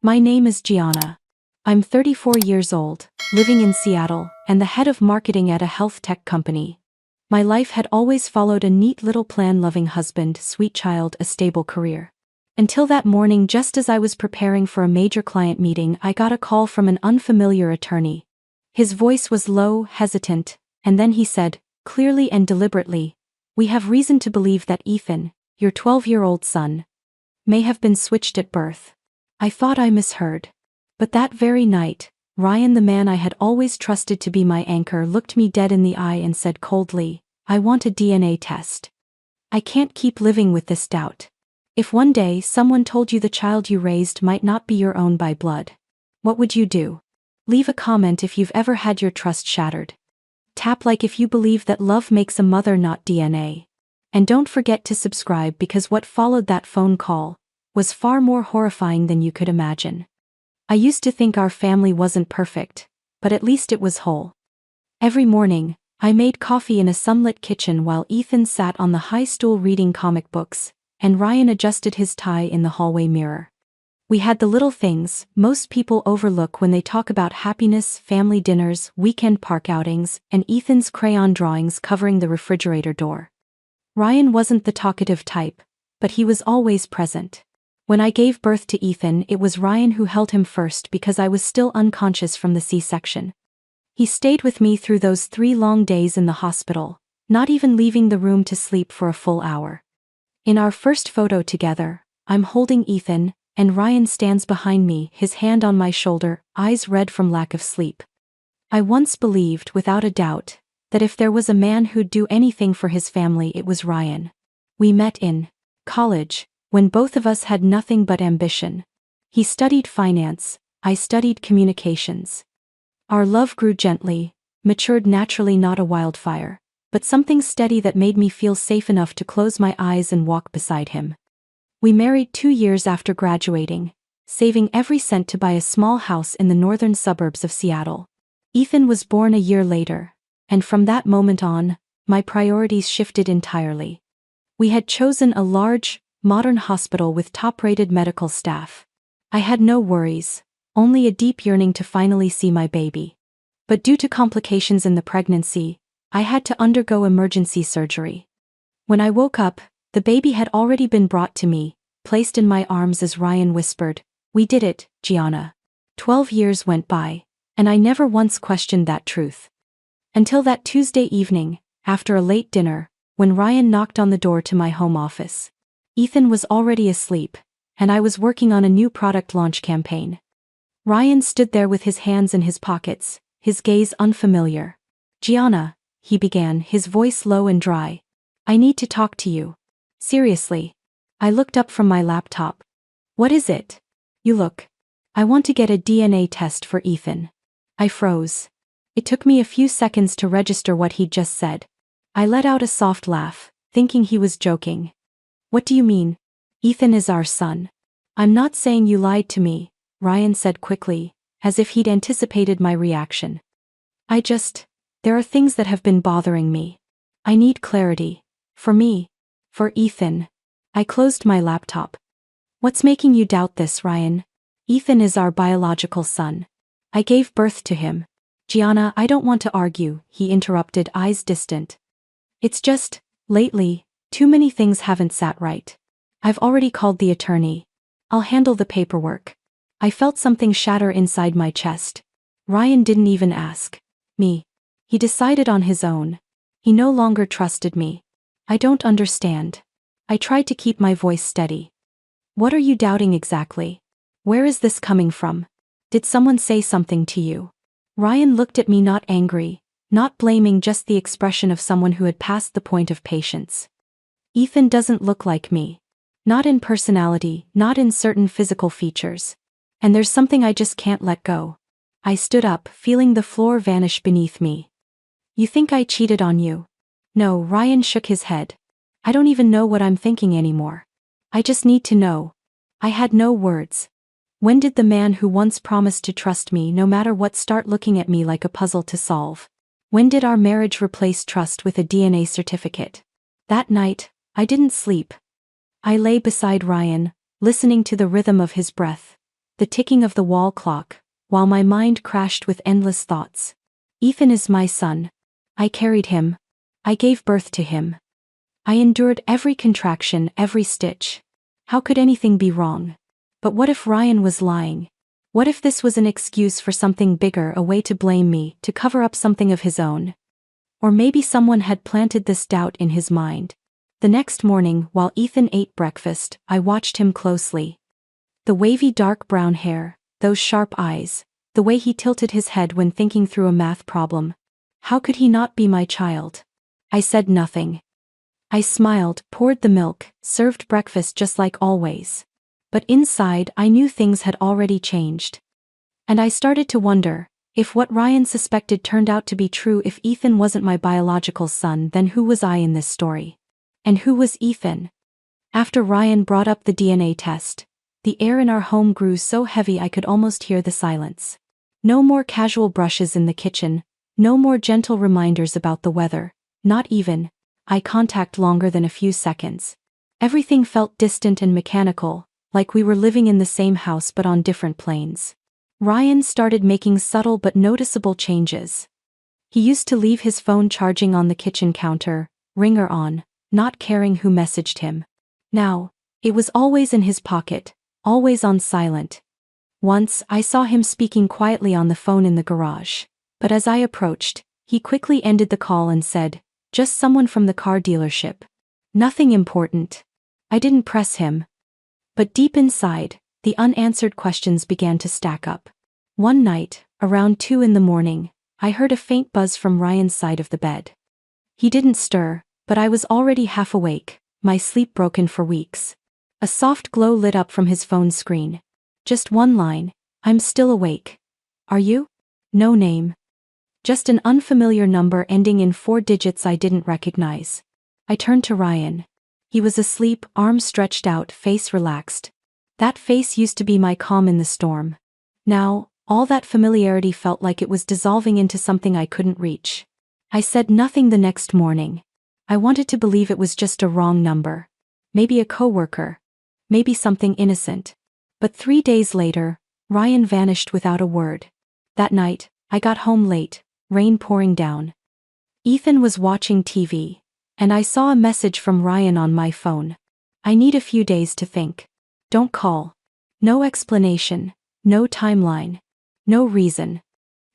My name is Gianna. I'm 34 years old, living in Seattle, and the head of marketing at a health tech company. My life had always followed a neat little plan: loving husband, sweet child, a stable career. Until that morning, just as I was preparing for a major client meeting, I got a call from an unfamiliar attorney. His voice was low, hesitant, and then he said, clearly and deliberately, "We have reason to believe that Ethan, your 12-year-old son, may have been switched at birth." I thought I misheard. But that very night, Ryan, the man I had always trusted to be my anchor, looked me dead in the eye and said coldly, "I want a DNA test. I can't keep living with this doubt. If one day someone told you the child you raised might not be your own by blood, what would you do? Leave a comment if you've ever had your trust shattered. Tap like if you believe that love makes a mother, not DNA. And don't forget to subscribe, because what followed that phone call was far more horrifying than you could imagine. I used to think our family wasn't perfect, but at least it was whole. Every morning, I made coffee in a sunlit kitchen while Ethan sat on the high stool reading comic books, and Ryan adjusted his tie in the hallway mirror. We had the little things most people overlook when they talk about happiness: family dinners, weekend park outings, and Ethan's crayon drawings covering the refrigerator door. Ryan wasn't the talkative type, but he was always present. When I gave birth to Ethan, it was Ryan who held him first because I was still unconscious from the C-section. He stayed with me through those 3 long days in the hospital, not even leaving the room to sleep for a full hour. In our first photo together, I'm holding Ethan, and Ryan stands behind me, his hand on my shoulder, eyes red from lack of sleep. I once believed, without a doubt, that if there was a man who'd do anything for his family, it was Ryan. We met in college, when both of us had nothing but ambition. He studied finance, I studied communications. Our love grew gently, matured naturally, not a wildfire, but something steady that made me feel safe enough to close my eyes and walk beside him. We married 2 years after graduating, saving every cent to buy a small house in the northern suburbs of Seattle. Ethan was born a year later, and from that moment on, my priorities shifted entirely. We had chosen a large, modern hospital with top-rated medical staff. I had no worries, only a deep yearning to finally see my baby. But due to complications in the pregnancy, I had to undergo emergency surgery. When I woke up, the baby had already been brought to me, placed in my arms as Ryan whispered, "We did it, Gianna." 12 years went by, and I never once questioned that truth. Until that Tuesday evening, after a late dinner, when Ryan knocked on the door to my home office. Ethan was already asleep, and I was working on a new product launch campaign. Ryan stood there with his hands in his pockets, his gaze unfamiliar. "Gianna," he began, his voice low and dry. "I need to talk to you. Seriously." I looked up from my laptop. "What is it?" "You look. I want to get a DNA test for Ethan." I froze. It took me a few seconds to register what he'd just said. I let out a soft laugh, thinking he was joking. "What do you mean? Ethan is our son." "I'm not saying you lied to me," Ryan said quickly, as if he'd anticipated my reaction. There are things that have been bothering me. I need clarity. For me. For Ethan." I closed my laptop. "What's making you doubt this, Ryan? Ethan is our biological son. I gave birth to him." "Gianna, I don't want to argue," he interrupted, eyes distant. "It's just, lately, too many things haven't sat right. I've already called the attorney. I'll handle the paperwork." I felt something shatter inside my chest. Ryan didn't even ask me. He decided on his own. He no longer trusted me. "I don't understand." I tried to keep my voice steady. "What are you doubting exactly? Where is this coming from? Did someone say something to you?" Ryan looked at me, not angry, not blaming, just the expression of someone who had passed the point of patience. "Ethan doesn't look like me. Not in personality, not in certain physical features. And there's something I just can't let go." I stood up, feeling the floor vanish beneath me. "You think I cheated on you?" "No," Ryan shook his head. "I don't even know what I'm thinking anymore. I just need to know." I had no words. When did the man who once promised to trust me no matter what start looking at me like a puzzle to solve? When did our marriage replace trust with a DNA certificate? That night, I didn't sleep. I lay beside Ryan, listening to the rhythm of his breath, the ticking of the wall clock, while my mind crashed with endless thoughts. Ethan is my son. I carried him. I gave birth to him. I endured every contraction, every stitch. How could anything be wrong? But what if Ryan was lying? What if this was an excuse for something bigger, a way to blame me, to cover up something of his own? Or maybe someone had planted this doubt in his mind. The next morning, while Ethan ate breakfast, I watched him closely. The wavy dark brown hair, those sharp eyes, the way he tilted his head when thinking through a math problem. How could he not be my child? I said nothing. I smiled, poured the milk, served breakfast just like always. But inside, I knew things had already changed. And I started to wonder, if what Ryan suspected turned out to be true, if Ethan wasn't my biological son, then who was I in this story? And who was Ethan? After Ryan brought up the DNA test, the air in our home grew so heavy I could almost hear the silence. No more casual brushes in the kitchen, no more gentle reminders about the weather, not even eye contact longer than a few seconds. Everything felt distant and mechanical, like we were living in the same house but on different planes. Ryan started making subtle but noticeable changes. He used to leave his phone charging on the kitchen counter, ringer on, not caring who messaged him. Now, it was always in his pocket, always on silent. Once, I saw him speaking quietly on the phone in the garage. But as I approached, he quickly ended the call and said, "Just someone from the car dealership. Nothing important." I didn't press him. But deep inside, the unanswered questions began to stack up. One night, around 2 in the morning, I heard a faint buzz from Ryan's side of the bed. He didn't stir, but I was already half awake, my sleep broken for weeks. A soft glow lit up from his phone screen. Just one line, "I'm still awake. Are you?" No name. Just an unfamiliar number ending in 4 digits I didn't recognize. I turned to Ryan. He was asleep, arms stretched out, face relaxed. That face used to be my calm in the storm. Now, all that familiarity felt like it was dissolving into something I couldn't reach. I said nothing the next morning. I wanted to believe it was just a wrong number. Maybe a coworker. Maybe something innocent. But 3 days later, Ryan vanished without a word. That night, I got home late, rain pouring down. Ethan was watching TV, and I saw a message from Ryan on my phone. "I need a few days to think. Don't call." No explanation, no timeline, no reason.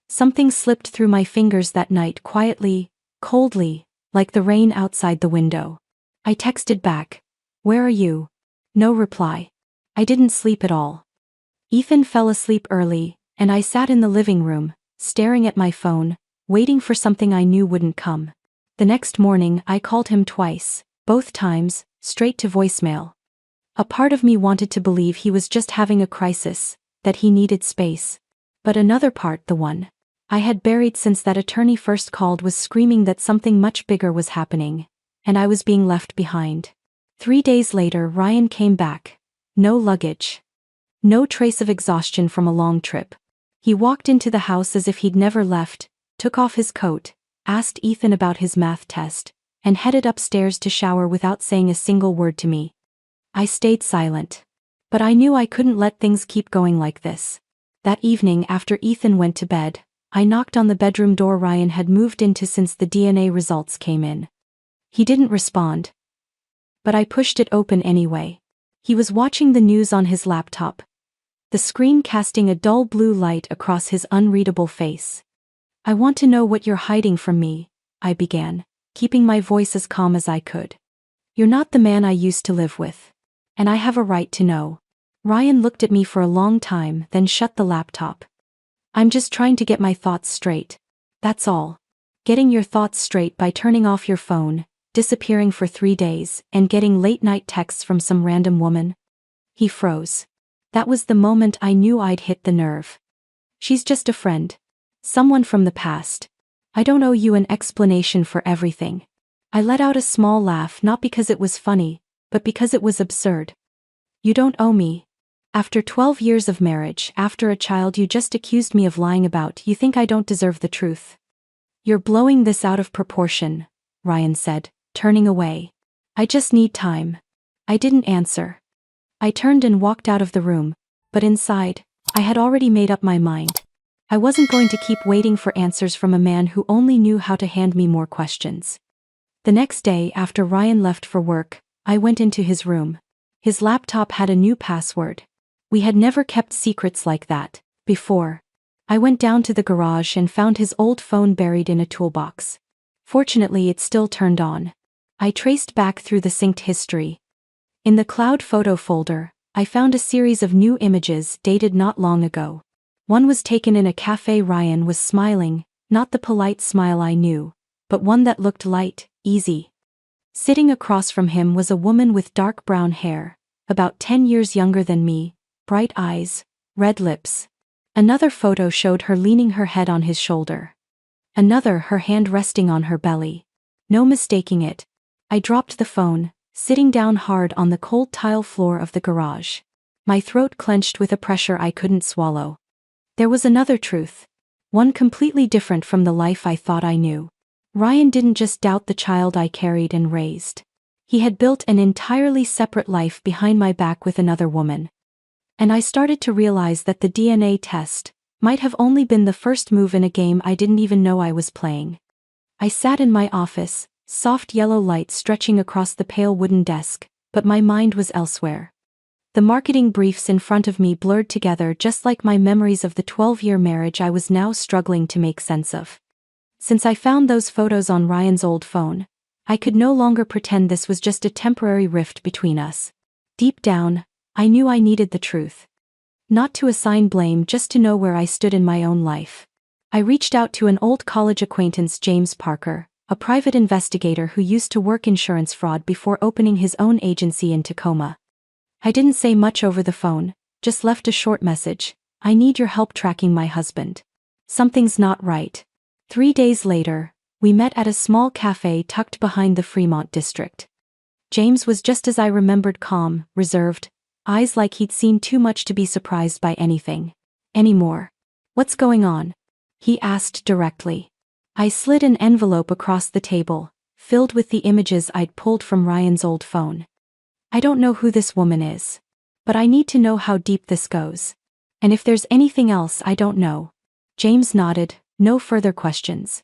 Something slipped through my fingers that night quietly, coldly, like the rain outside the window. I texted back, "Where are you?" No reply. I didn't sleep at all. Ethan fell asleep early, and I sat in the living room, staring at my phone, waiting for something I knew wouldn't come. The next morning, I called him twice, both times, straight to voicemail. A part of me wanted to believe he was just having a crisis, that he needed space. But another part, the one I had buried since that attorney first called, was screaming that something much bigger was happening, and I was being left behind. 3 days later, Ryan came back. No luggage. No trace of exhaustion from a long trip. He walked into the house as if he'd never left, took off his coat, asked Ethan about his math test, and headed upstairs to shower without saying a single word to me. I stayed silent. But I knew I couldn't let things keep going like this. That evening, after Ethan went to bed, I knocked on the bedroom door Ryan had moved into since the DNA results came in. He didn't respond. But I pushed it open anyway. He was watching the news on his laptop, the screen casting a dull blue light across his unreadable face. "I want to know what you're hiding from me," I began, keeping my voice as calm as I could. "You're not the man I used to live with. And I have a right to know." Ryan looked at me for a long time, then shut the laptop. "I'm just trying to get my thoughts straight. That's all. Getting your thoughts straight by turning off your phone, disappearing for 3 days, and getting late-night texts from some random woman." He froze. That was the moment I knew I'd hit the nerve. "She's just a friend. Someone from the past. I don't owe you an explanation for everything." I let out a small laugh, not because it was funny, but because it was absurd. "You don't owe me. After 12 years of marriage, after a child you just accused me of lying about, you think I don't deserve the truth?" "You're blowing this out of proportion," Ryan said, turning away. "I just need time." I didn't answer. I turned and walked out of the room, but inside, I had already made up my mind. I wasn't going to keep waiting for answers from a man who only knew how to hand me more questions. The next day, after Ryan left for work, I went into his room. His laptop had a new password. We had never kept secrets like that before. I went down to the garage and found his old phone buried in a toolbox. Fortunately, it still turned on. I traced back through the synced history. In the cloud photo folder, I found a series of new images dated not long ago. One was taken in a cafe. Ryan was smiling, not the polite smile I knew, but one that looked light, easy. Sitting across from him was a woman with dark brown hair, about 10 years younger than me, bright eyes, red lips. Another photo showed her leaning her head on his shoulder. Another, her hand resting on her belly. No mistaking it. I dropped the phone, sitting down hard on the cold tile floor of the garage. My throat clenched with a pressure I couldn't swallow. There was another truth. One completely different from the life I thought I knew. Ryan didn't just doubt the child I carried and raised. He had built an entirely separate life behind my back with another woman. And I started to realize that the DNA test might have only been the first move in a game I didn't even know I was playing. I sat in my office, soft yellow light stretching across the pale wooden desk, but my mind was elsewhere. The marketing briefs in front of me blurred together just like my memories of the 12-year marriage I was now struggling to make sense of. Since I found those photos on Ryan's old phone, I could no longer pretend this was just a temporary rift between us. Deep down, I knew I needed the truth. Not to assign blame, just to know where I stood in my own life. I reached out to an old college acquaintance, James Parker, a private investigator who used to work insurance fraud before opening his own agency in Tacoma. I didn't say much over the phone, just left a short message. I need your help tracking my husband. Something's not right. 3 days later, we met at a small cafe tucked behind the Fremont district. James was just as I remembered, calm, reserved, eyes like he'd seen too much to be surprised by anything. Anymore. What's going on? He asked directly. I slid an envelope across the table, filled with the images I'd pulled from Ryan's old phone. I don't know who this woman is. But I need to know how deep this goes. And if there's anything else I don't know. James nodded, no further questions.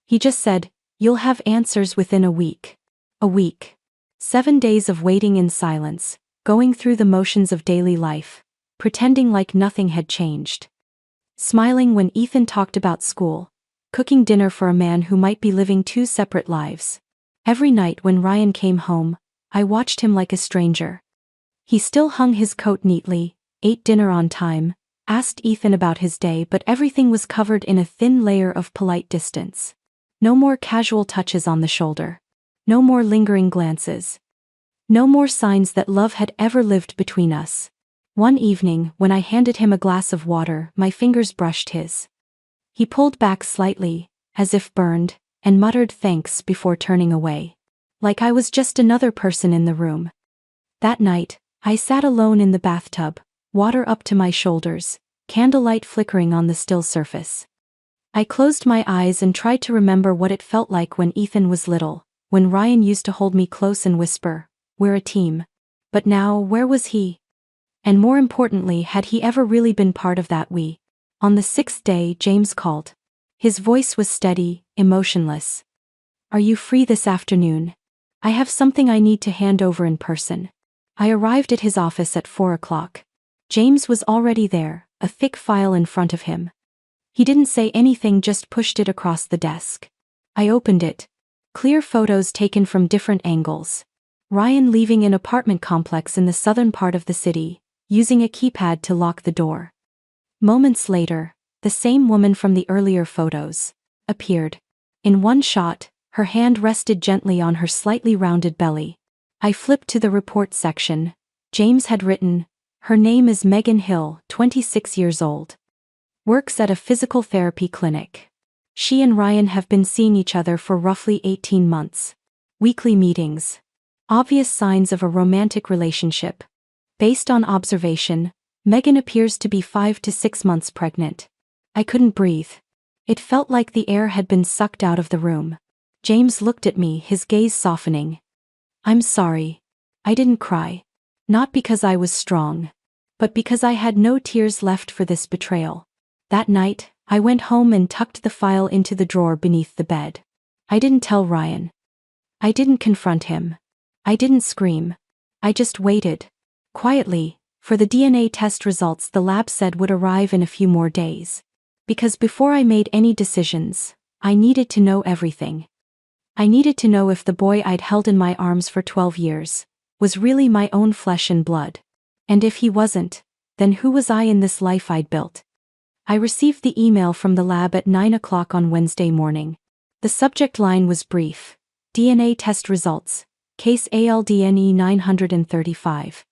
He just said, "You'll have answers within a week." A week. 7 days of waiting in silence, going through the motions of daily life, pretending like nothing had changed. Smiling when Ethan talked about school, cooking dinner for a man who might be living 2 separate lives. Every night when Ryan came home, I watched him like a stranger. He still hung his coat neatly, ate dinner on time, asked Ethan about his day, but everything was covered in a thin layer of polite distance. No more casual touches on the shoulder. No more lingering glances. No more signs that love had ever lived between us. One evening, when I handed him a glass of water, my fingers brushed his. He pulled back slightly, as if burned, and muttered thanks before turning away. Like I was just another person in the room. That night, I sat alone in the bathtub, water up to my shoulders, candlelight flickering on the still surface. I closed my eyes and tried to remember what it felt like when Ethan was little, when Ryan used to hold me close and whisper, "We're a team." But now, where was he? And more importantly, had he ever really been part of that we? On the 6th day, James called. His voice was steady, emotionless. "Are you free this afternoon? I have something I need to hand over in person." I arrived at his office at 4 o'clock. James was already there, a thick file in front of him. He didn't say anything, just pushed it across the desk. I opened it. Clear photos taken from different angles. Ryan leaving an apartment complex in the southern part of the city, using a keypad to lock the door. Moments later, the same woman from the earlier photos appeared. In one shot, her hand rested gently on her slightly rounded belly. I flipped to the report section. James had written, "Her name is Megan Hill, 26 years old. Works at a physical therapy clinic. She and Ryan have been seeing each other for roughly 18 months. Weekly meetings. Obvious signs of a romantic relationship. Based on observation, Megan appears to be 5 to 6 months pregnant." I couldn't breathe. It felt like the air had been sucked out of the room. James looked at me, his gaze softening. "I'm sorry. I didn't cry. Not because I was strong. but because I had no tears left for this betrayal. That night, I went home and tucked the file into the drawer beneath the bed. I didn't tell Ryan. I didn't confront him. I didn't scream. I just waited. Quietly, for the DNA test results the lab said would arrive in a few more days. Because before I made any decisions, I needed to know everything. I needed to know if the boy I'd held in my arms for 12 years was really my own flesh and blood. And if he wasn't, then who was I in this life I'd built? I received the email from the lab at 9 o'clock on Wednesday morning. The subject line was brief: DNA test results, case ALDNE 935.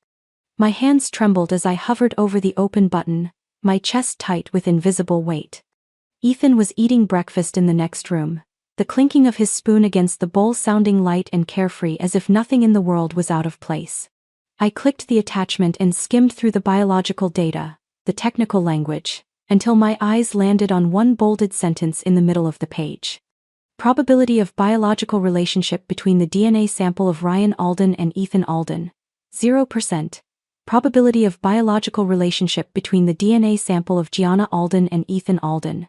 My hands trembled as I hovered over the open button, my chest tight with invisible weight. Ethan was eating breakfast in the next room, the clinking of his spoon against the bowl sounding light and carefree as if nothing in the world was out of place. I clicked the attachment and skimmed through the biological data, the technical language, until my eyes landed on one bolded sentence in the middle of the page. Probability of biological relationship between the DNA sample of Ryan Alden and Ethan Alden, 0%. Probability of biological relationship between the DNA sample of Gianna Alden and Ethan Alden,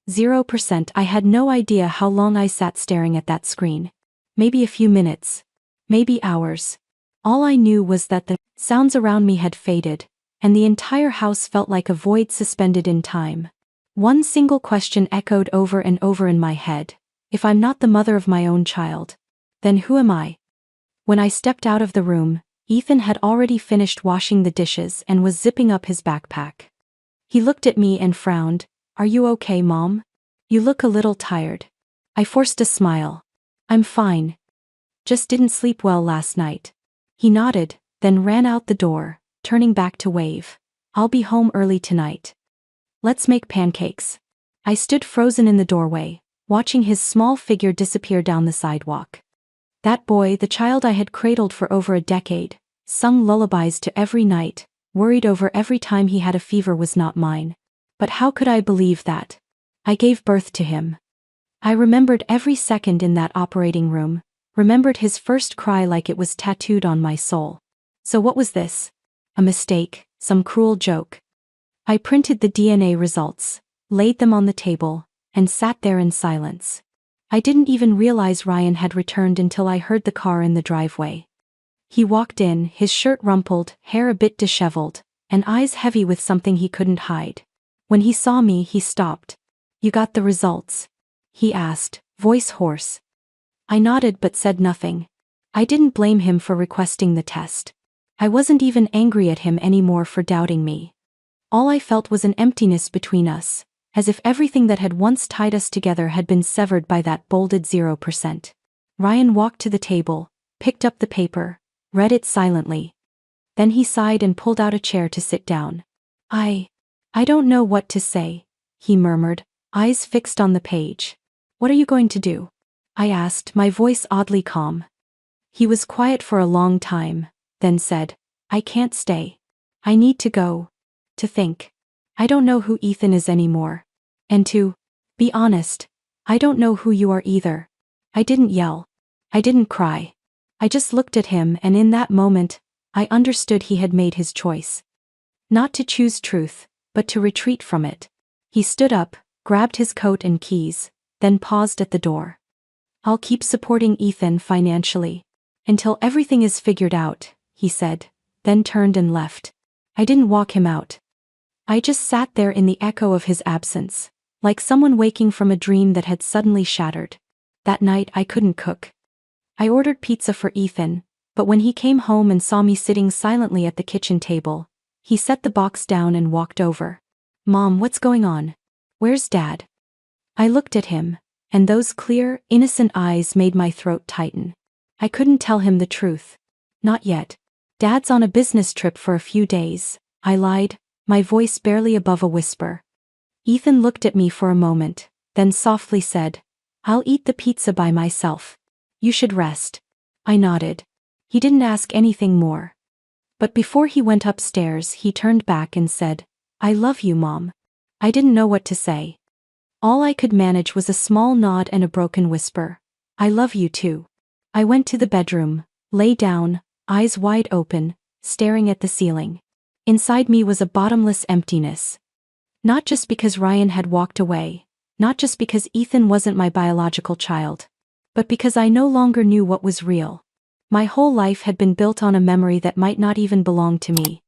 0%. I had no idea how long I sat staring at that screen. Maybe a few minutes. Maybe hours. All I knew was that the sounds around me had faded, and the entire house felt like a void suspended in time. One single question echoed over and over in my head: if I'm not the mother of my own child, then who am I? When I stepped out of the room, Ethan had already finished washing the dishes and was zipping up his backpack. He looked at me and frowned. "Are you okay, Mom? You look a little tired." I forced a smile. "I'm fine. Just didn't sleep well last night." He nodded, then ran out the door, turning back to wave. "I'll be home early tonight. Let's make pancakes." I stood frozen in the doorway, watching his small figure disappear down the sidewalk. That boy, the child I had cradled for over a decade, sung lullabies to every night, worried over every time he had a fever, was not mine. But how could I believe that? I gave birth to him. I remembered every second in that operating room, remembered his first cry like it was tattooed on my soul. So what was this? A mistake, some cruel joke? I printed the DNA results, laid them on the table, and sat there in silence. I didn't even realize Ryan had returned until I heard the car in the driveway. He walked in, his shirt rumpled, hair a bit disheveled, and eyes heavy with something he couldn't hide. When he saw me, he stopped. "You got the results?" he asked, voice hoarse. I nodded but said nothing. I didn't blame him for requesting the test. I wasn't even angry at him anymore for doubting me. All I felt was an emptiness between us, as if everything that had once tied us together had been severed by that bolded 0%. Ryan walked to the table, picked up the paper, read it silently. Then he sighed and pulled out a chair to sit down. I don't know what to say," he murmured, eyes fixed on the page. "What are you going to do?" I asked, my voice oddly calm. He was quiet for a long time, then said, "I can't stay. I need to go. To think. I don't know who Ethan is anymore. And to be honest, I don't know who you are either." I didn't yell. I didn't cry. I just looked at him, and in that moment, I understood he had made his choice. Not to choose truth, but to retreat from it. He stood up, grabbed his coat and keys, then paused at the door. "I'll keep supporting Ethan financially until everything is figured out," he said, then turned and left. I didn't walk him out. I just sat there in the echo of his absence, like someone waking from a dream that had suddenly shattered. That night I couldn't cook. I ordered pizza for Ethan, but when he came home and saw me sitting silently at the kitchen table, he set the box down and walked over. "Mom, what's going on? Where's Dad?" I looked at him, and those clear, innocent eyes made my throat tighten. I couldn't tell him the truth. "Not yet. Dad's on a business trip for a few days," I lied, my voice barely above a whisper. Ethan looked at me for a moment, then softly said, "I'll eat the pizza by myself. You should rest." I nodded. He didn't ask anything more. But before he went upstairs, he turned back and said, "I love you, Mom." I didn't know what to say. All I could manage was a small nod and a broken whisper, "I love you too." I went to the bedroom, lay down, eyes wide open, staring at the ceiling. Inside me was a bottomless emptiness. Not just because Ryan had walked away, not just because Ethan wasn't my biological child, but because I no longer knew what was real. My whole life had been built on a memory that might not even belong to me.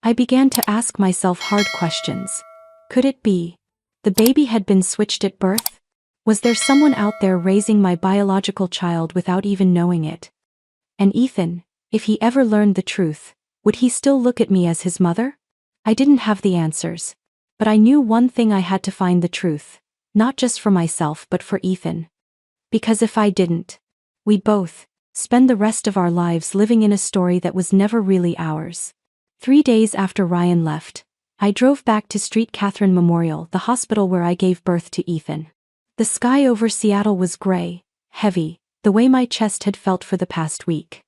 I began to ask myself hard questions. Could it be? The baby had been switched at birth? Was there someone out there raising my biological child without even knowing it? And Ethan, if he ever learned the truth, would he still look at me as his mother? I didn't have the answers. But I knew one thing: I had to find the truth, not just for myself but for Ethan. Because if I didn't, we'd both spend the rest of our lives living in a story that was never really ours. 3 days after Ryan left, I drove back to St. Catherine Memorial, the hospital where I gave birth to Ethan. The sky over Seattle was gray, heavy, the way my chest had felt for the past week.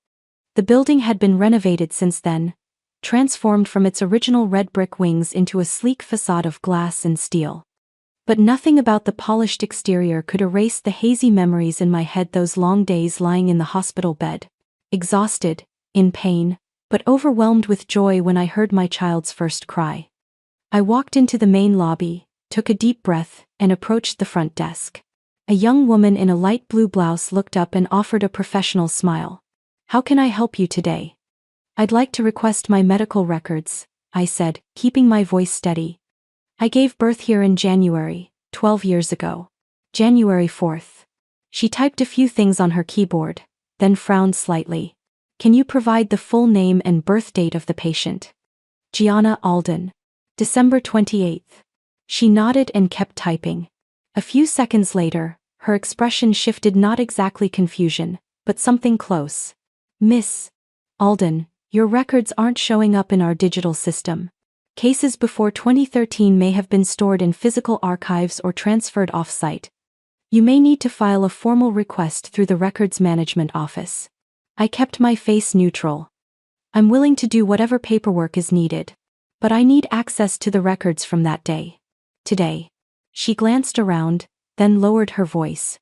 The building had been renovated since then, transformed from its original red brick wings into a sleek facade of glass and steel. But nothing about the polished exterior could erase the hazy memories in my head: those long days lying in the hospital bed, exhausted, in pain, but overwhelmed with joy when I heard my child's first cry. I walked into the main lobby, took a deep breath, and approached the front desk. A young woman in a light blue blouse looked up and offered a professional smile. "How can I help you today?" "I'd like to request my medical records," I said, keeping my voice steady. "I gave birth here in January, 12 years ago. January 4th. She typed a few things on her keyboard, then frowned slightly. "Can you provide the full name and birth date of the patient?" "Gianna Alden. December 28th. She nodded and kept typing. A few seconds later, her expression shifted: not exactly confusion, but something close. "Miss Alden, your records aren't showing up in our digital system. Cases before 2013 may have been stored in physical archives or transferred off-site. You may need to file a formal request through the Records Management Office." I kept my face neutral. "I'm willing to do whatever paperwork is needed, but I need access to the records from that day. Today." She glanced around, then lowered her voice.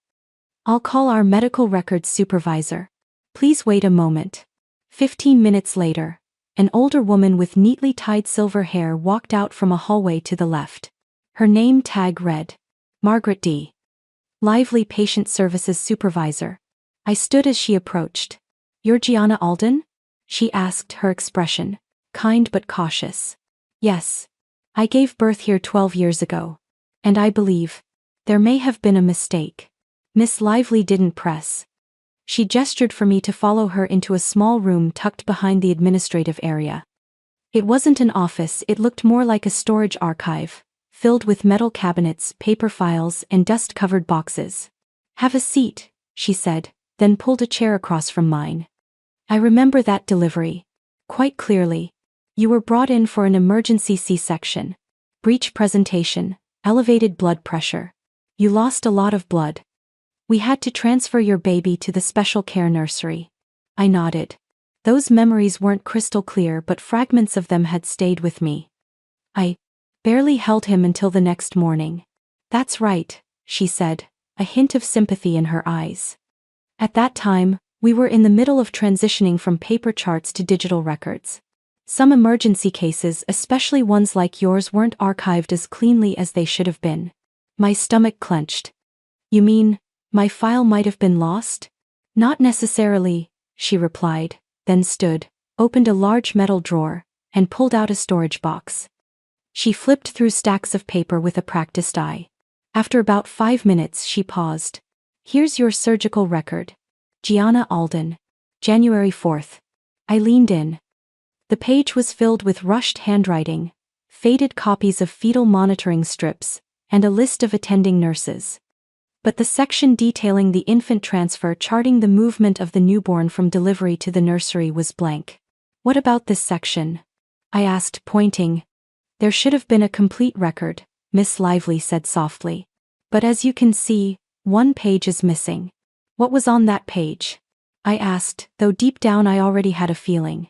"I'll call our medical records supervisor. Please wait a moment." 15 minutes later, an older woman with neatly tied silver hair walked out from a hallway to the left. Her name tag read, Margaret D. Lively Patient Services Supervisor. I stood as she approached. "You're Gianna Alden?" she asked, her expression kind but cautious. "Yes. I gave birth here 12 years ago. And I believe there may have been a mistake." Miss Lively didn't press. She gestured for me to follow her into a small room tucked behind the administrative area. It wasn't an office; it looked more like a storage archive, filled with metal cabinets, paper files, and dust-covered boxes. "Have a seat," she said, then pulled a chair across from mine. "I remember that delivery quite clearly. You were brought in for an emergency C-section. Breech presentation, elevated blood pressure. You lost a lot of blood. We had to transfer your baby to the special care nursery." I nodded. Those memories weren't crystal clear, but fragments of them had stayed with me. "I barely held him until the next morning." "That's right," she said, a hint of sympathy in her eyes. "At that time, we were in the middle of transitioning from paper charts to digital records. Some emergency cases, especially ones like yours, weren't archived as cleanly as they should have been." My stomach clenched. "You mean my file might have been lost?" "Not necessarily," she replied, then stood, opened a large metal drawer, and pulled out a storage box. She flipped through stacks of paper with a practiced eye. After about 5 minutes, she paused. "Here's your surgical record. Gianna Alden. January 4th. I leaned in. The page was filled with rushed handwriting, faded copies of fetal monitoring strips, and a list of attending nurses. But the section detailing the infant transfer, charting the movement of the newborn from delivery to the nursery, was blank. "What about this section?" I asked, pointing. "There should have been a complete record," Miss Lively said softly. "But as you can see, one page is missing." "What was on that page?" I asked, though deep down I already had a feeling.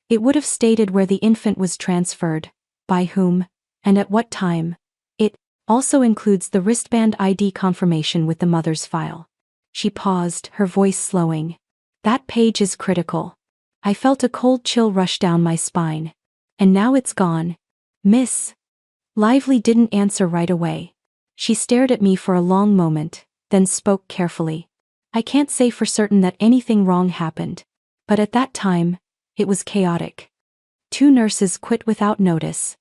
It would have stated where the infant was transferred, by whom, and at what time. It also includes the wristband ID confirmation with the mother's file. She paused, her voice slowing. "That page is critical." I felt a cold chill rush down my spine. And now it's gone. Miss Lively didn't answer right away. She stared at me for a long moment, then spoke carefully. I can't say for certain that anything wrong happened. But at that time, it was chaotic. 2 nurses quit without notice.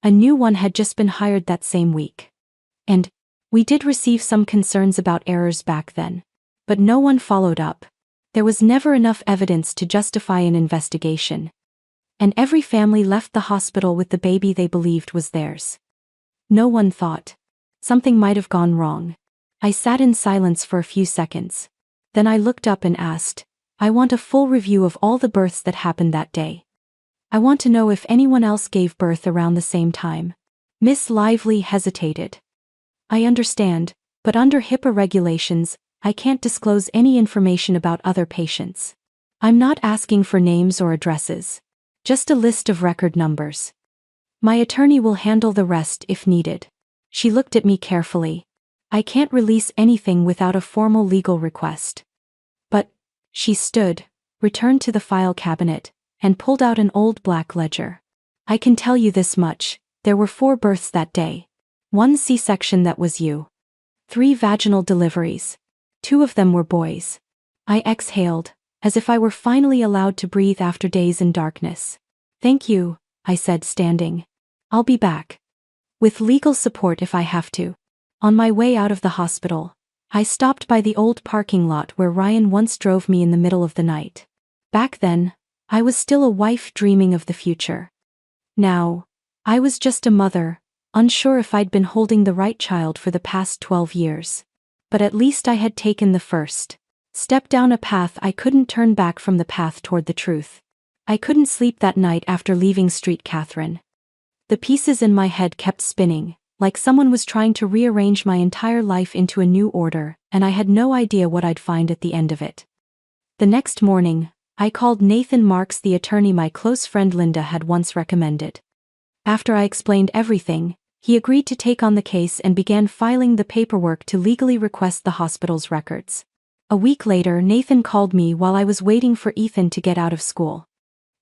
A new one had just been hired that same week. And we did receive some concerns about errors back then. But no one followed up. There was never enough evidence to justify an investigation. And every family left the hospital with the baby they believed was theirs. No one thought something might have gone wrong. I sat in silence for a few seconds. Then I looked up and asked, I want a full review of all the births that happened that day. I want to know if anyone else gave birth around the same time. Miss Lively hesitated. I understand, but under HIPAA regulations, I can't disclose any information about other patients. I'm not asking for names or addresses. Just a list of record numbers. My attorney will handle the rest if needed. She looked at me carefully. I can't release anything without a formal legal request. But she stood, returned to the file cabinet, and pulled out an old black ledger. I can tell you this much, there were 4 births that day. 1 C-section that was you. 3 vaginal deliveries. 2 of them were boys. I exhaled, as if I were finally allowed to breathe after days in darkness. Thank you, I said, standing. I'll be back. With legal support if I have to. On my way out of the hospital, I stopped by the old parking lot where Ryan once drove me in the middle of the night. Back then, I was still a wife dreaming of the future. Now, I was just a mother, unsure if I'd been holding the right child for the past 12 years. But at least I had taken the first step down a path I couldn't turn back from, the path toward the truth. I couldn't sleep that night after leaving Street Catherine. The pieces in my head kept spinning, like someone was trying to rearrange my entire life into a new order, and I had no idea what I'd find at the end of it. The next morning, I called Nathan Marks, the attorney my close friend Linda had once recommended. After I explained everything, he agreed to take on the case and began filing the paperwork to legally request the hospital's records. A week later, Nathan called me while I was waiting for Ethan to get out of school.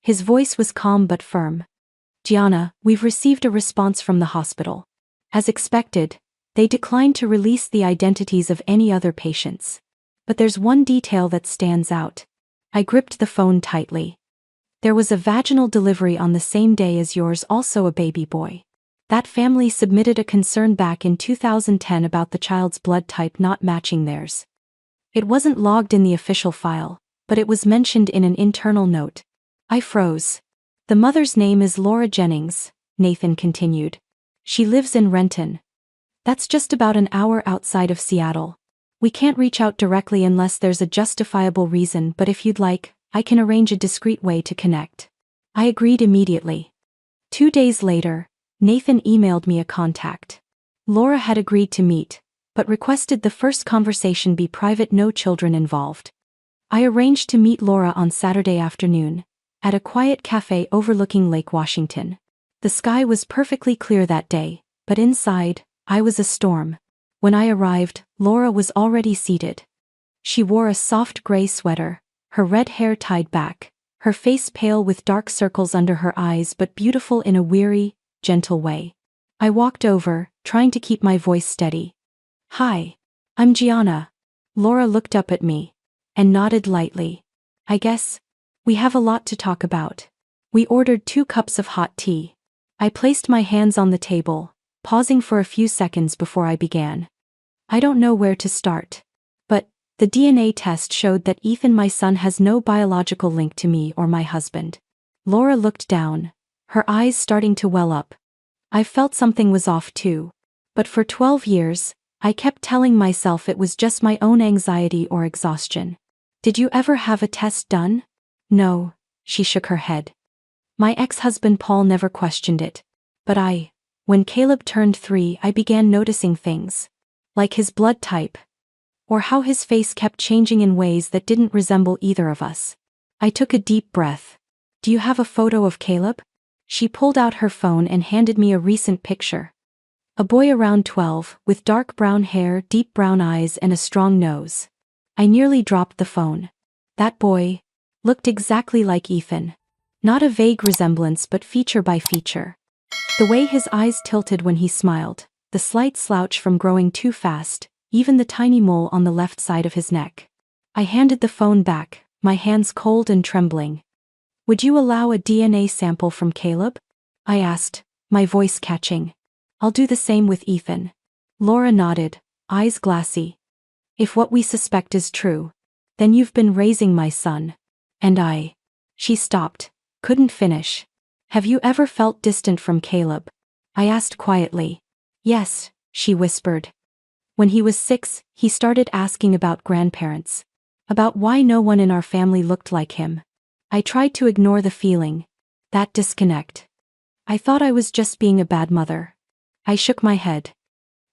His voice was calm but firm. Gianna, we've received a response from the hospital. As expected, they declined to release the identities of any other patients. But there's one detail that stands out. I gripped the phone tightly. There was a vaginal delivery on the same day as yours, also a baby boy. That family submitted a concern back in 2010 about the child's blood type not matching theirs. It wasn't logged in the official file, but it was mentioned in an internal note. I froze. The mother's name is Laura Jennings, Nathan continued. She lives in Renton. That's just about an hour outside of Seattle. We can't reach out directly unless there's a justifiable reason, but if you'd like, I can arrange a discreet way to connect. I agreed immediately. 2 days later, Nathan emailed me a contact. Laura had agreed to meet, but requested the first conversation be private, no children involved. I arranged to meet Laura on Saturday afternoon, at a quiet cafe overlooking Lake Washington. The sky was perfectly clear that day, but inside, I was a storm. When I arrived, Laura was already seated. She wore a soft gray sweater, her red hair tied back, her face pale with dark circles under her eyes but beautiful in a weary, gentle way. I walked over, trying to keep my voice steady. Hi. I'm Gianna. Laura looked up at me and nodded lightly. I guess we have a lot to talk about. We ordered 2 cups of hot tea. I placed my hands on the table, pausing for a few seconds before I began. I don't know where to start. But the DNA test showed that Ethan, my son, has no biological link to me or my husband. Laura looked down, her eyes starting to well up. I felt something was off too. But for 12 years, I kept telling myself it was just my own anxiety or exhaustion. Did you ever have a test done? No, she shook her head. My ex-husband Paul never questioned it. But when Caleb turned 3, I began noticing things. Like his blood type. Or how his face kept changing in ways that didn't resemble either of us. I took a deep breath. Do you have a photo of Caleb? She pulled out her phone and handed me a recent picture. A boy around 12, with dark brown hair, deep brown eyes and a strong nose. I nearly dropped the phone. That boy looked exactly like Ethan. Not a vague resemblance but feature by feature. The way his eyes tilted when he smiled, the slight slouch from growing too fast, even the tiny mole on the left side of his neck. I handed the phone back, my hands cold and trembling. "Would you allow a DNA sample from Caleb?" I asked, my voice catching. "I'll do the same with Ethan." Laura nodded, eyes glassy. "If what we suspect is true, then you've been raising my son. And I." She stopped, couldn't finish. "Have you ever felt distant from Caleb?" I asked quietly. "Yes," she whispered. "When he was 6, he started asking about grandparents. About why no one in our family looked like him. I tried to ignore the feeling. That disconnect. I thought I was just being a bad mother." I shook my head.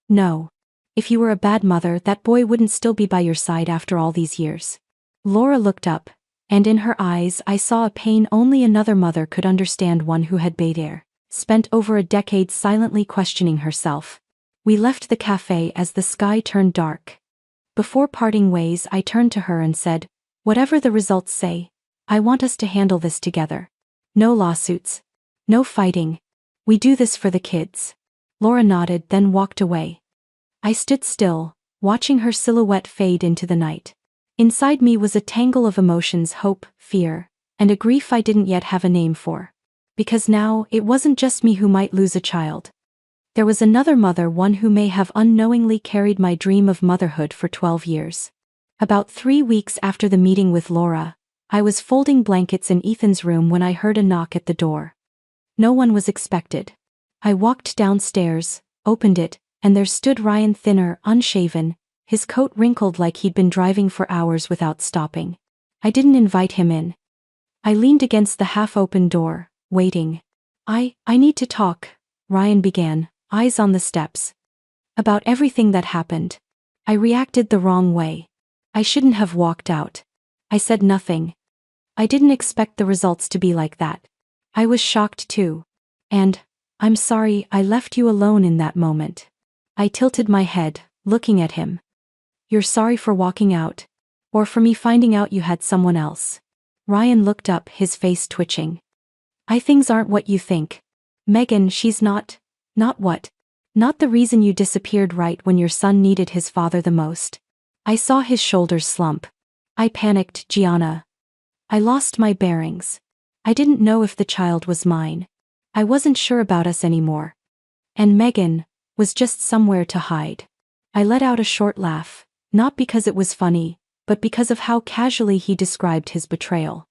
"No. If you were a bad mother, that boy wouldn't still be by your side after all these years." Laura looked up, and in her eyes I saw a pain only another mother could understand, one who had spent over a decade silently questioning herself. We left the cafe as the sky turned dark. Before parting ways, I turned to her and said, "Whatever the results say, I want us to handle this together. No lawsuits. No fighting. We do this for the kids." Laura nodded, then walked away. I stood still, watching her silhouette fade into the night. Inside me was a tangle of emotions: hope, fear, and a grief I didn't yet have a name for. Because now, it wasn't just me who might lose a child. There was another mother, one who may have unknowingly carried my dream of motherhood for 12 years. About 3 weeks after the meeting with Laura, I was folding blankets in Ethan's room when I heard a knock at the door. No one was expected. I walked downstairs, opened it, and there stood Ryan, thinner, unshaven, his coat wrinkled like he'd been driving for hours without stopping. I didn't invite him in. I leaned against the half-open door, waiting. I need to talk," Ryan began, eyes on the steps. "About everything that happened. I reacted the wrong way. I shouldn't have walked out." I said nothing. I didn't expect the results to be like that. I was shocked too. "And I'm sorry I left you alone in that moment." I tilted my head, looking at him. "You're sorry for walking out? Or for me finding out you had someone else?" Ryan looked up, his face twitching. Things aren't what you think. Megan, she's not." "Not what?" "Not the reason you disappeared right when your son needed his father the most." I saw his shoulders slump. I panicked. "Gianna." I lost my bearings. I didn't know if the child was mine. I wasn't sure about us anymore. And Megan was just somewhere to hide. I let out a short laugh, not because it was funny, but because of how casually he described his betrayal.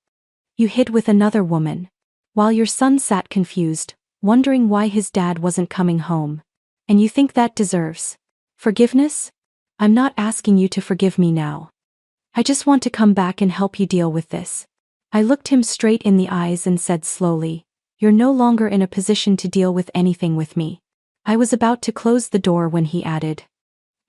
"You hid with another woman, while your son sat confused, wondering why his dad wasn't coming home. And you think that deserves forgiveness? I'm not asking you to forgive me now. I just want to come back and help you deal with this." I looked him straight in the eyes and said slowly, "You're no longer in a position to deal with anything with me." I was about to close the door when he added,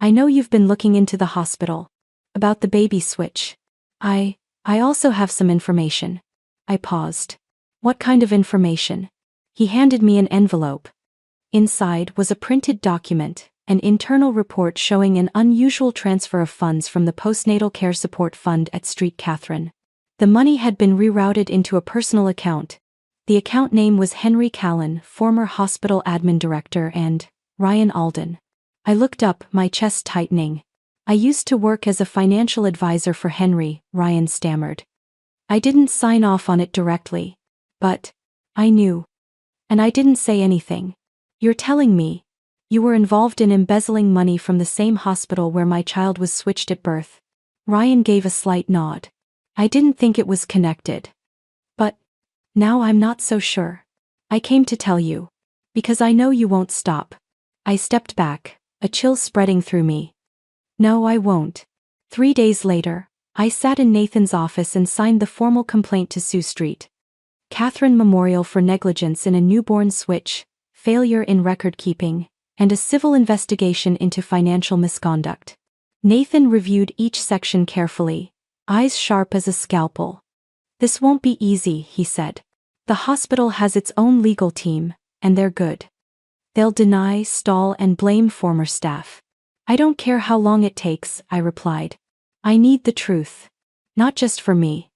"I know you've been looking into the hospital. About the baby switch. I also have some information." I paused. "What kind of information?" He handed me an envelope. Inside was a printed document, an internal report showing an unusual transfer of funds from the Postnatal Care Support Fund at Street Catherine. The money had been rerouted into a personal account. The account name was Henry Callan, former hospital admin director, and Ryan Alden. I looked up, my chest tightening. "I used to work as a financial advisor for Henry," Ryan stammered. "I didn't sign off on it directly. But I knew. And I didn't say anything." "You're telling me you were involved in embezzling money from the same hospital where my child was switched at birth?" Ryan gave a slight nod. "I didn't think it was connected. But now I'm not so sure. I came to tell you. Because I know you won't stop." I stepped back, a chill spreading through me. "No, I won't." 3 days later, I sat in Nathan's office and signed the formal complaint to Sioux Street Catherine Memorial for negligence in a newborn switch, failure in record keeping, and a civil investigation into financial misconduct. Nathan reviewed each section carefully, eyes sharp as a scalpel. "This won't be easy," he said. "The hospital has its own legal team, and they're good. They'll deny, stall, and blame former staff." "I don't care how long it takes," I replied. "I need the truth. Not just for me.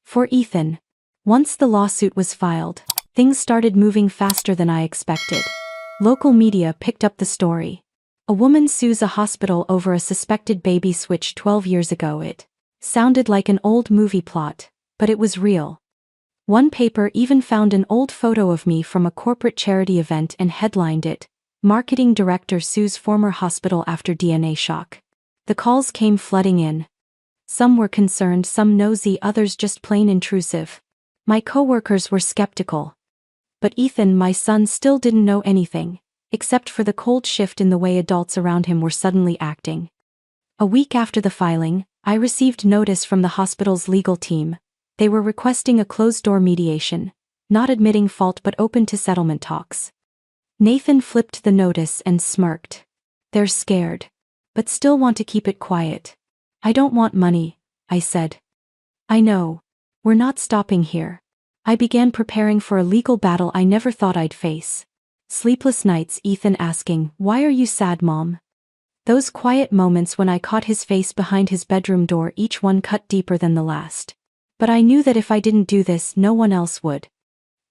For Ethan." Once the lawsuit was filed, things started moving faster than I expected. Local media picked up the story. A woman sues a hospital over a suspected baby switch 12 years ago. It sounded like an old movie plot, but it was real. One paper even found an old photo of me from a corporate charity event and headlined it, "Marketing Director Sues Former Hospital After DNA Shock." The calls came flooding in. Some were concerned, some nosy, others just plain intrusive. My coworkers were skeptical. But Ethan, my son, still didn't know anything, except for the cold shift in the way adults around him were suddenly acting. A week after the filing, I received notice from the hospital's legal team. They were requesting a closed-door mediation, not admitting fault but open to settlement talks. Nathan flipped the notice and smirked. "They're scared, but still want to keep it quiet." "I don't want money," I said. "I know. We're not stopping here." I began preparing for a legal battle I never thought I'd face. Sleepless nights, Ethan asking, "Why are you sad, Mom?" Those quiet moments when I caught his face behind his bedroom door, each one cut deeper than the last. But I knew that if I didn't do this, no one else would.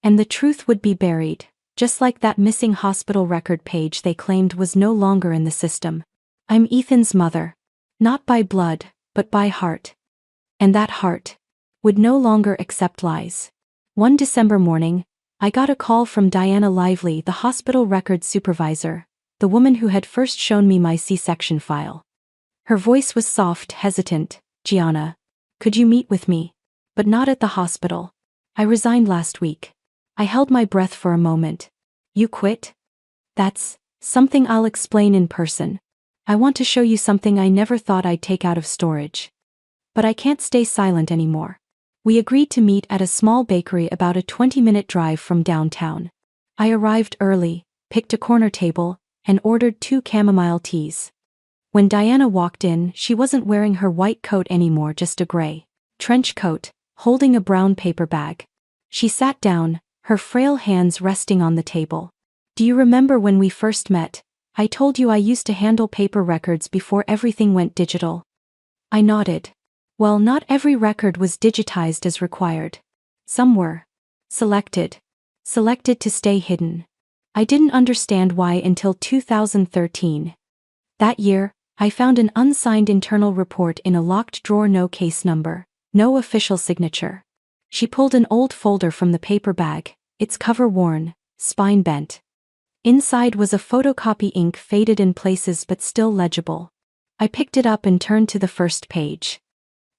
And the truth would be buried, just like that missing hospital record page they claimed was no longer in the system. I'm Ethan's mother. Not by blood, but by heart. And that heart would no longer accept lies. One December morning, I got a call from Diana Lively, the hospital records supervisor, the woman who had first shown me my C-section file. Her voice was soft, hesitant. "Gianna, could you meet with me?" "But not at the hospital. I resigned last week." I held my breath for a moment. "You quit?" "That's something I'll explain in person. I want to show you something I never thought I'd take out of storage. But I can't stay silent anymore." We agreed to meet at a small bakery about a 20-minute drive from downtown. I arrived early, picked a corner table, and ordered 2 chamomile teas. When Diana walked in, she wasn't wearing her white coat anymore, just a gray trench coat, holding a brown paper bag. She sat down, her frail hands resting on the table. "Do you remember when we first met? I told you I used to handle paper records before everything went digital." I nodded. Well, not every record was digitized as required. Some were selected to stay hidden. I didn't understand why until 2013. That year, I found an unsigned internal report in a locked drawer, no case number, no official signature. She pulled an old folder from the paper bag, its cover worn, spine bent. Inside was a photocopy, ink faded in places but still legible. I picked it up and turned to the first page.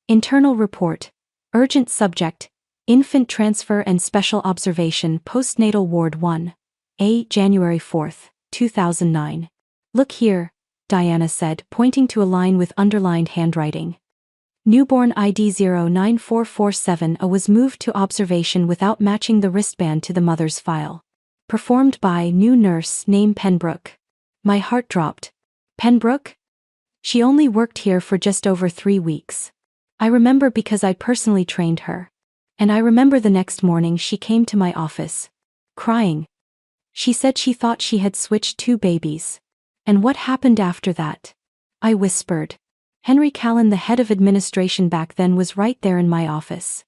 Internal report. Urgent subject. Infant transfer and special observation, postnatal ward 1. A. January 4, 2009. "Look here," Diana said, pointing to a line with underlined handwriting. Newborn ID 09447 A was moved to observation without matching the wristband to the mother's file. Performed by new nurse, name Penbrook. My heart dropped. Penbrook? She only worked here for just over 3 weeks. I remember because I personally trained her. And I remember the next morning she came to my office, crying. She said she thought she had switched 2 babies. "And what happened after that?" I whispered. Henry Callan, the head of administration back then, was right there in my office.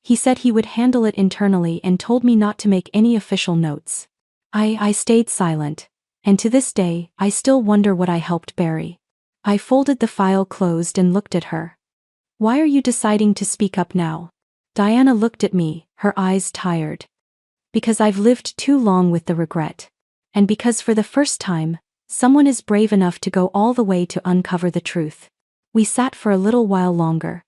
He said he would handle it internally and told me not to make any official notes. I stayed silent, and to this day, I still wonder what I helped bury. I folded the file closed and looked at her. "Why are you deciding to speak up now?" Diana looked at me, her eyes tired. "Because I've lived too long with the regret. And because for the first time, someone is brave enough to go all the way to uncover the truth." We sat for a little while longer.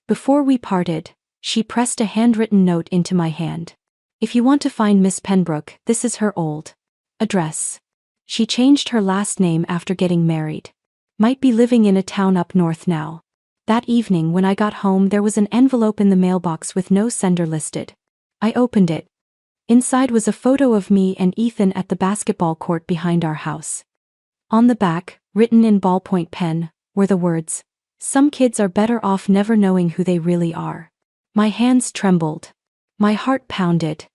Before we parted, she pressed a handwritten note into my hand. "If you want to find Miss Penbrook, this is her old address. She changed her last name after getting married. Might be living in a town up north now." That evening when I got home, there was an envelope in the mailbox with no sender listed. I opened it. Inside was a photo of me and Ethan at the basketball court behind our house. On the back, written in ballpoint pen, were the words, "Some kids are better off never knowing who they really are." My hands trembled. My heart pounded.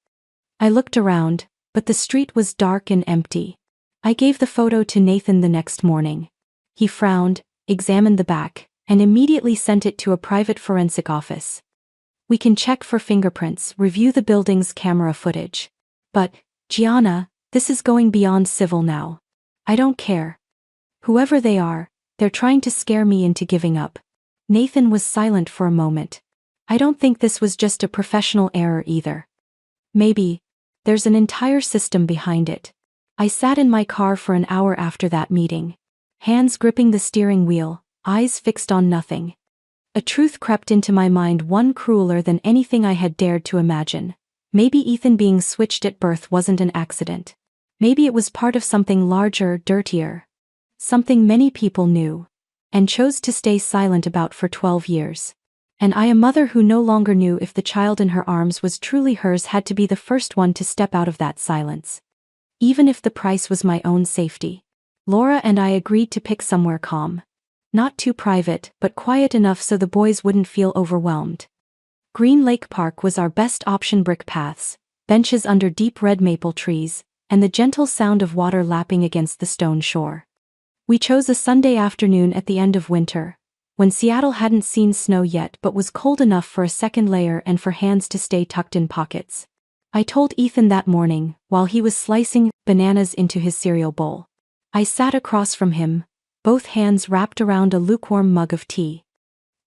I looked around, but the street was dark and empty. I gave the photo to Nathan the next morning. He frowned, examined the back, and immediately sent it to a private forensic office. We can check for fingerprints, review the building's camera footage. But, Gianna, this is going beyond civil now. I don't care. Whoever they are, they're trying to scare me into giving up. Nathan was silent for a moment. I don't think this was just a professional error either. Maybe. There's an entire system behind it. I sat in my car for an hour after that meeting. Hands gripping the steering wheel, eyes fixed on nothing. A truth crept into my mind, one crueler than anything I had dared to imagine. Maybe Ethan being switched at birth wasn't an accident. Maybe it was part of something larger, dirtier. Something many people knew. And chose to stay silent about for 12 years. And I, a mother who no longer knew if the child in her arms was truly hers, had to be the first one to step out of that silence. Even if the price was my own safety. Laura and I agreed to pick somewhere calm. Not too private, but quiet enough so the boys wouldn't feel overwhelmed. Green Lake Park was our best option, brick paths, benches under deep red maple trees, and the gentle sound of water lapping against the stone shore. We chose a Sunday afternoon at the end of winter, when Seattle hadn't seen snow yet but was cold enough for a second layer and for hands to stay tucked in pockets. I told Ethan that morning, while he was slicing bananas into his cereal bowl. I sat across from him, both hands wrapped around a lukewarm mug of tea.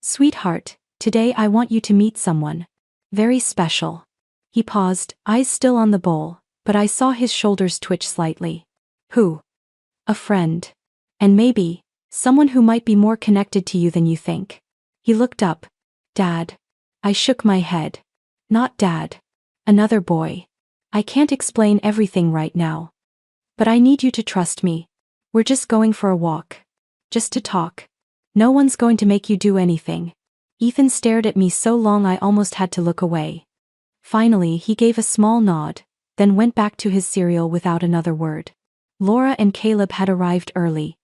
Sweetheart, today I want you to meet someone. Very special. He paused, eyes still on the bowl, but I saw his shoulders twitch slightly. Who? A friend. And maybe, someone who might be more connected to you than you think. He looked up. Dad. I shook my head. Not Dad. Another boy. I can't explain everything right now. But I need you to trust me. We're just going for a walk. Just to talk. No one's going to make you do anything. Ethan stared at me so long I almost had to look away. Finally he gave a small nod, then went back to his cereal without another word. Laura and Caleb had arrived early.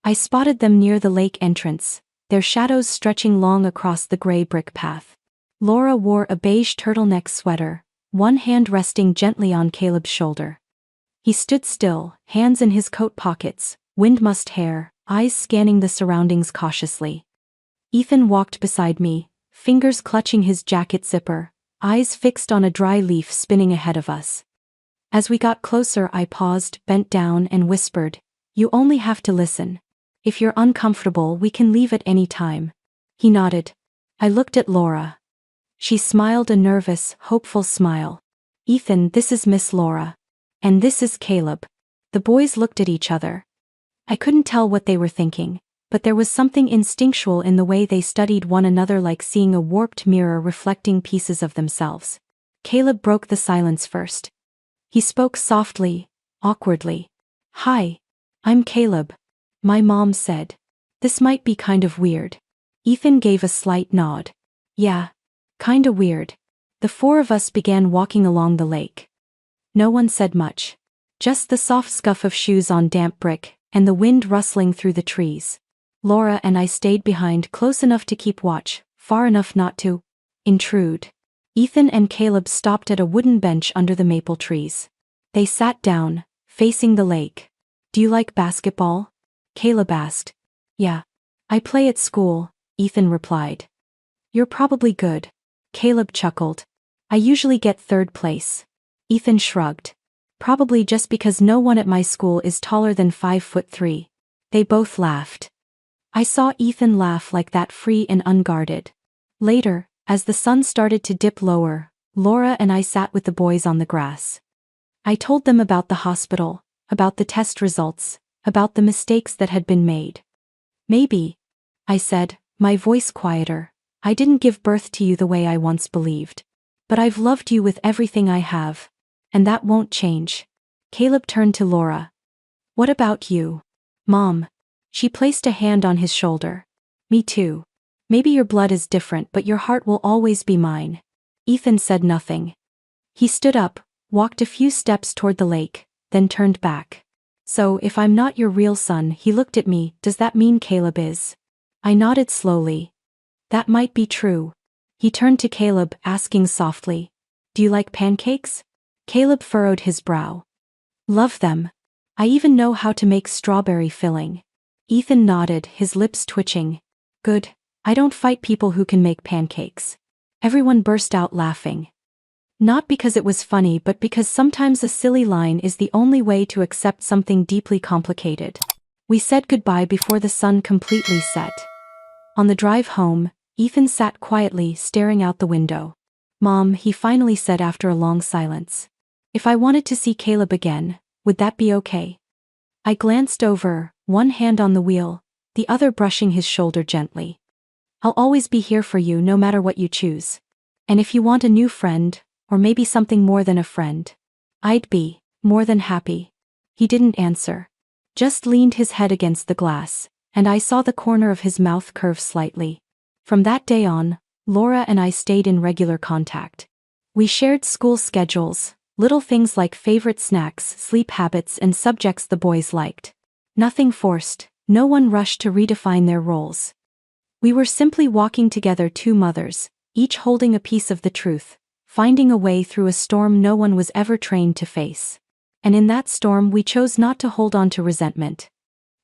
I spotted them near the lake entrance, their shadows stretching long across the gray brick path. Laura wore a beige turtleneck sweater, one hand resting gently on Caleb's shoulder. He stood still, hands in his coat pockets, wind-mussed hair, eyes scanning the surroundings cautiously. Ethan walked beside me, fingers clutching his jacket zipper, eyes fixed on a dry leaf spinning ahead of us. As we got closer I paused, bent down and whispered, "You only have to listen. If you're uncomfortable we can leave at any time." He nodded. I looked at Laura. She smiled, a nervous, hopeful smile. "Ethan, this is Miss Laura. And this is Caleb." The boys looked at each other. I couldn't tell what they were thinking, but there was something instinctual in the way they studied one another, like seeing a warped mirror reflecting pieces of themselves. Caleb broke the silence first. He spoke softly, awkwardly. "Hi. I'm Caleb. My mom said. This might be kind of weird." Ethan gave a slight nod. "Yeah. Kinda weird." The four of us began walking along the lake. No one said much. Just the soft scuff of shoes on damp brick, and the wind rustling through the trees. Laura and I stayed behind, close enough to keep watch, far enough not to intrude. Ethan and Caleb stopped at a wooden bench under the maple trees. They sat down, facing the lake. "Do you like basketball?" Caleb asked. "Yeah. I play at school," Ethan replied. "You're probably good." Caleb chuckled. "I usually get third place." Ethan shrugged. "Probably just because no one at my school is taller than 5'3". They both laughed. I saw Ethan laugh like that, free and unguarded. Later, as the sun started to dip lower, Laura and I sat with the boys on the grass. I told them about the hospital, about the test results, about the mistakes that had been made. "Maybe," I said, my voice quieter, "I didn't give birth to you the way I once believed. But I've loved you with everything I have. And that won't change." Caleb turned to Laura. "What about you, Mom?" She placed a hand on his shoulder. "Me too. Maybe your blood is different, but your heart will always be mine." Ethan said nothing. He stood up, walked a few steps toward the lake, then turned back. "So, if I'm not your real son," he looked at me, "does that mean Caleb is?" I nodded slowly. "That might be true." He turned to Caleb, asking softly, "Do you like pancakes?" Caleb furrowed his brow. "Love them. I even know how to make strawberry filling." Ethan nodded, his lips twitching. "Good. I don't fight people who can make pancakes." Everyone burst out laughing. Not because it was funny, but because sometimes a silly line is the only way to accept something deeply complicated. We said goodbye before the sun completely set. On the drive home, Ethan sat quietly staring out the window. "Mom," he finally said after a long silence. "If I wanted to see Caleb again, would that be okay?" I glanced over, one hand on the wheel, the other brushing his shoulder gently. "I'll always be here for you no matter what you choose. And if you want a new friend, or maybe something more than a friend, I'd be more than happy." He didn't answer. Just leaned his head against the glass, and I saw the corner of his mouth curve slightly. From that day on, Laura and I stayed in regular contact. We shared school schedules, little things like favorite snacks, sleep habits, and subjects the boys liked. Nothing forced, no one rushed to redefine their roles. We were simply walking together, two mothers, each holding a piece of the truth, finding a way through a storm no one was ever trained to face. And in that storm we chose not to hold on to resentment,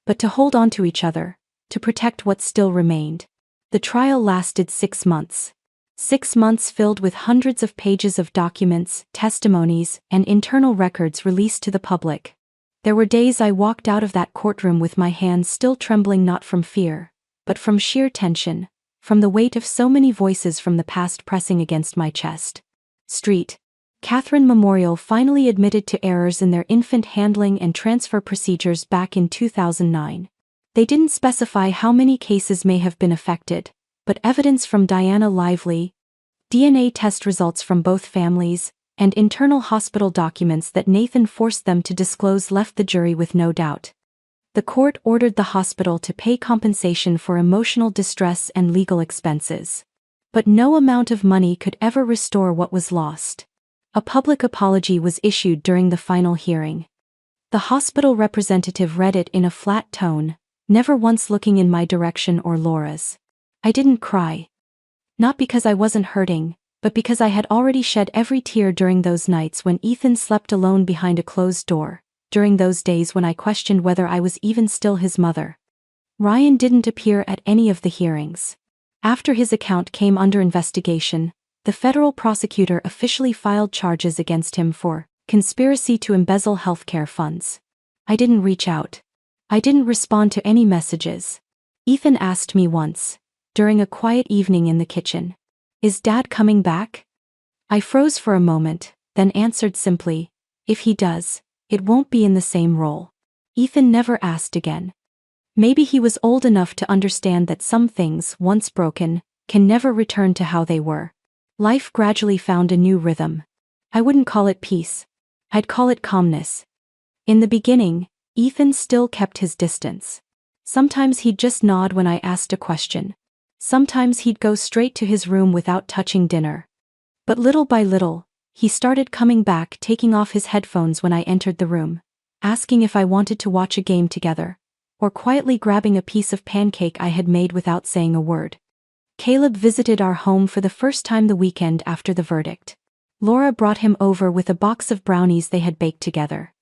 but to hold on to each other, to protect what still remained. The trial lasted 6 months. 6 months filled with hundreds of pages of documents, testimonies, and internal records released to the public. There were days I walked out of that courtroom with my hands still trembling, not from fear, but from sheer tension, from the weight of so many voices from the past pressing against my chest. Street. Catherine Memorial finally admitted to errors in their infant handling and transfer procedures back in 2009. They didn't specify how many cases may have been affected, but evidence from Diana Lively, DNA test results from both families, and internal hospital documents that Nathan forced them to disclose left the jury with no doubt. The court ordered the hospital to pay compensation for emotional distress and legal expenses. But no amount of money could ever restore what was lost. A public apology was issued during the final hearing. The hospital representative read it in a flat tone, never once looking in my direction or Laura's. I didn't cry. Not because I wasn't hurting, but because I had already shed every tear during those nights when Ethan slept alone behind a closed door, during those days when I questioned whether I was even still his mother. Ryan didn't appear at any of the hearings. After his account came under investigation, the federal prosecutor officially filed charges against him for conspiracy to embezzle healthcare funds. I didn't reach out. I didn't respond to any messages. Ethan asked me once, during a quiet evening in the kitchen, "Is Dad coming back?" I froze for a moment, then answered simply, "If he does, it won't be in the same role." Ethan never asked again. Maybe he was old enough to understand that some things, once broken, can never return to how they were. Life gradually found a new rhythm. I wouldn't call it peace. I'd call it calmness. In the beginning, Ethan still kept his distance. Sometimes he'd just nod when I asked a question. Sometimes he'd go straight to his room without touching dinner. But little by little, he started coming back, taking off his headphones when I entered the room, asking if I wanted to watch a game together, or quietly grabbing a piece of pancake I had made without saying a word. Caleb visited our home for the first time the weekend after the verdict. Laura brought him over with a box of brownies they had baked together.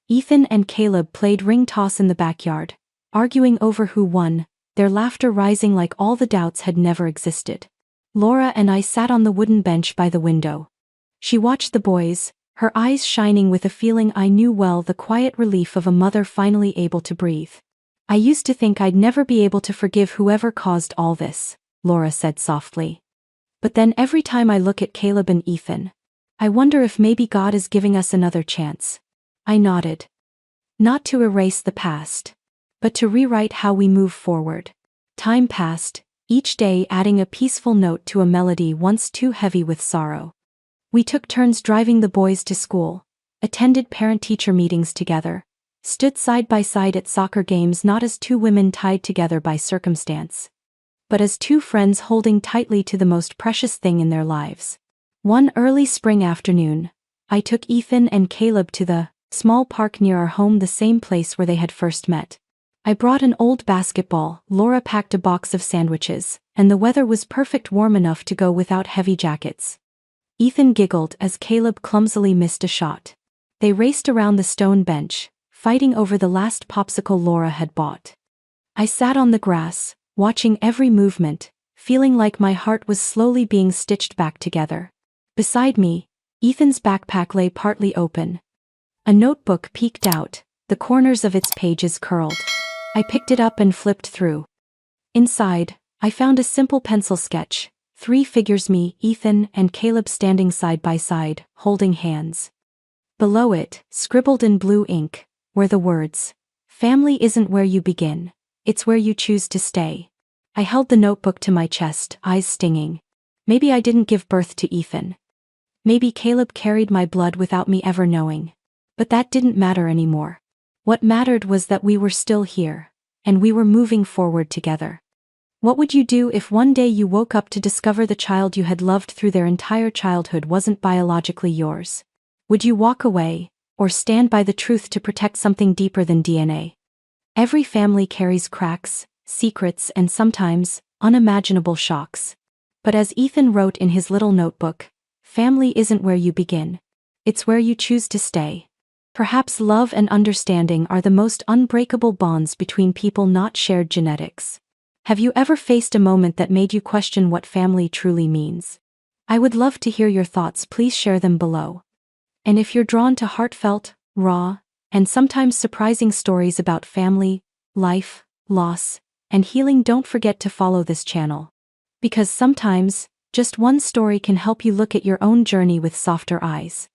Ethan and Caleb played ring toss in the backyard, arguing over who won, their laughter rising like all the doubts had never existed. Laura and I sat on the wooden bench by the window. She watched the boys, her eyes shining with a feeling I knew well, the quiet relief of a mother finally able to breathe. "I used to think I'd never be able to forgive whoever caused all this," Laura said softly. "But then every time I look at Caleb and Ethan, I wonder if maybe God is giving us another chance." I nodded. Not to erase the past, but to rewrite how we move forward. Time passed, each day adding a peaceful note to a melody once too heavy with sorrow. We took turns driving the boys to school, attended parent-teacher meetings together, stood side by side at soccer games, not as two women tied together by circumstance, but as two friends holding tightly to the most precious thing in their lives. One early spring afternoon, I took Ethan and Caleb to the small park near our home, the same place where they had first met. I brought an old basketball, Laura packed a box of sandwiches, and the weather was perfect, warm enough to go without heavy jackets. Ethan giggled as Caleb clumsily missed a shot. They raced around the stone bench, fighting over the last popsicle Laura had bought. I sat on the grass, watching every movement, feeling like my heart was slowly being stitched back together. Beside me, Ethan's backpack lay partly open. A notebook peeked out, the corners of its pages curled. I picked it up and flipped through. Inside, I found a simple pencil sketch, 3 figures: me, Ethan, and Caleb standing side by side, holding hands. Below it, scribbled in blue ink, were the words, "Family isn't where you begin, it's where you choose to stay." I held the notebook to my chest, eyes stinging. Maybe I didn't give birth to Ethan. Maybe Caleb carried my blood without me ever knowing. But that didn't matter anymore. What mattered was that we were still here, and we were moving forward together. What would you do if one day you woke up to discover the child you had loved through their entire childhood wasn't biologically yours? Would you walk away, or stand by the truth to protect something deeper than DNA? Every family carries cracks, secrets, and sometimes unimaginable shocks. But as Ethan wrote in his little notebook, family isn't where you begin. It's where you choose to stay. Perhaps love and understanding are the most unbreakable bonds between people, not shared genetics. Have you ever faced a moment that made you question what family truly means? I would love to hear your thoughts. Please share them below. And if you're drawn to heartfelt, raw, and sometimes surprising stories about family, life, loss, and healing, don't forget to follow this channel. Because sometimes, just one story can help you look at your own journey with softer eyes.